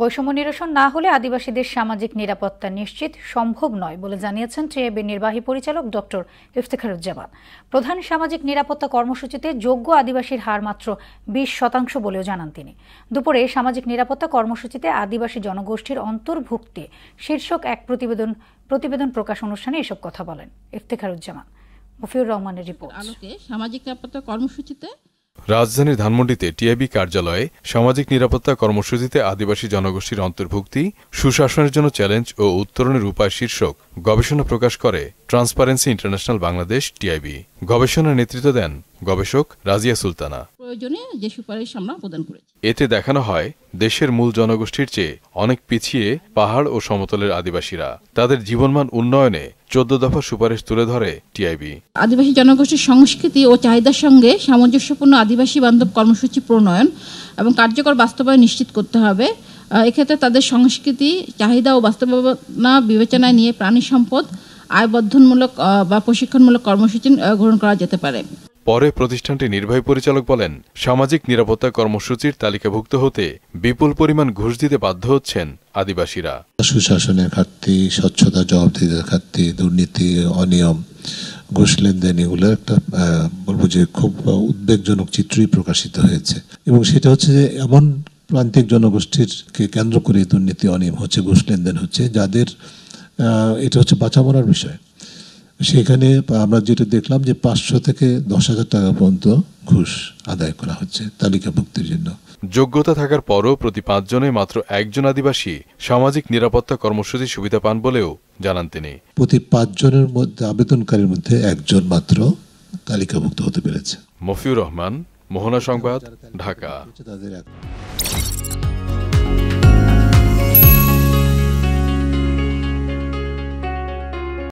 বৈষম্য নিরসন না হলে আদিবাসীদের সামাজিক নিরাপত্তা নিশ্চিত সম্ভব নয় বলে জানিয়েছেন টিআইবির নির্বাহী পরিচালক ডক্টর ইফতেখারুজ্জামান। প্রধান সামাজিক নিরাপত্তা কর্মসূচিতে যোগ্য আদিবাসীর হার মাত্র 20% বলেও জানান তিনি। দুপুরে সামাজিক নিরাপত্তা কর্মসূচিতে আদিবাসী জনগোষ্ঠীর অন্তর্ভুক্তি শীর্ষক এক প্রতিবেদন প্রকাশ অনুষ্ঠানে এসব কথা বলেন ইফতেখারুজ্জামান। মফিউর রহমানের রিপোর্ট। সামাজিক নিরাপত্তা কর্মসূচিতে রাজধানীর ধানমন্ডিতে টিআইবি কার্যালয়ে সামাজিক নিরাপত্তা কর্মসূচিতে আদিবাসী জনগোষ্ঠীর অন্তর্ভুক্তি, সুশাসনের জন্য চ্যালেঞ্জ ও উত্তরণের উপায় শীর্ষক গবেষণা প্রকাশ করে ট্রান্সপারেন্সি ইন্টারন্যাশনাল বাংলাদেশ টিআইবি। গবেষণার নেতৃত্ব দেন গবেষক রাজিয়া সুলতানা। প্রয়োজনে যে সুপারিশ আমরা প্রদান করেছি, এতে দেখানো হয় দেশের মূল জনগোষ্ঠীর চেয়ে অনেক পিছিয়ে পাহাড় ও সমতলের আদিবাসীরা। তাদের জীবনমান উন্নয়নে 14 দফা সুপারিশ তুলে ধরে টিআইবি। আদিবাসী জনগোষ্ঠীর সংস্কৃতি ও চাহিদার সঙ্গে সামঞ্জস্যপূর্ণ আদিবাসী বান্ধব কর্মসূচি প্রণয়ন এবং কার্যকর বাস্তবায়ন নিশ্চিত করতে হবে। এক্ষেত্রে তাদের সংস্কৃতি, চাহিদা ও বাস্তবায়ন বিবেচনায় নিয়ে প্রাণী সম্পদ, আয় বর্ধনমূলক বা প্রশিক্ষণমূলক কর্মসূচি গ্রহণ করা যেতে পারে। পরে প্রতিষ্ঠানটির নির্বাহী পরিচালক বলেন, সামাজিক নিরাপত্তা কর্মসূচির তালিকাভুক্ত হতে বিপুল পরিমাণ ঘুষ দিতে বাধ্য হচ্ছেন আদিবাসীরা। সুশাসনের ঘাটতি, স্বচ্ছতা, জবাবদিহিতার ঘাটতি, দুর্নীতি, অনিয়ম, ঘুষ লেনদেন, এগুলো একটা বলবো যে খুব উদ্বেগজনক চিত্রই প্রকাশিত হয়েছে। এবং সেটা হচ্ছে যে এমন প্রান্তিক জনগোষ্ঠীরকে কেন্দ্র করে দুর্নীতি, অনিয়ম হচ্ছে, ঘুষ লেনদেন হচ্ছে, যাদের এটা হচ্ছে বাঁচা মরার বিষয়। সেখানে আমরা যেটা দেখলাম যে 500 থেকে 10,000 টাকা পর্যন্ত ঘুষ আদায় করা হচ্ছে তালিকাভুক্তির জন্য। যোগ্যতা থাকার পরও প্রতি 5 জনে মাত্র একজন আদিবাসী সামাজিক নিরাপত্তা কর্মসূচির সুবিধা পান বলেও জানান তিনি। প্রতি 5 জনের মধ্যে আবেদনকারীর মধ্যে একজন মাত্র তালিকাভুক্ত হতে পেরেছে। মফিউর রহমান, মোহনা সংবাদ, ঢাকা।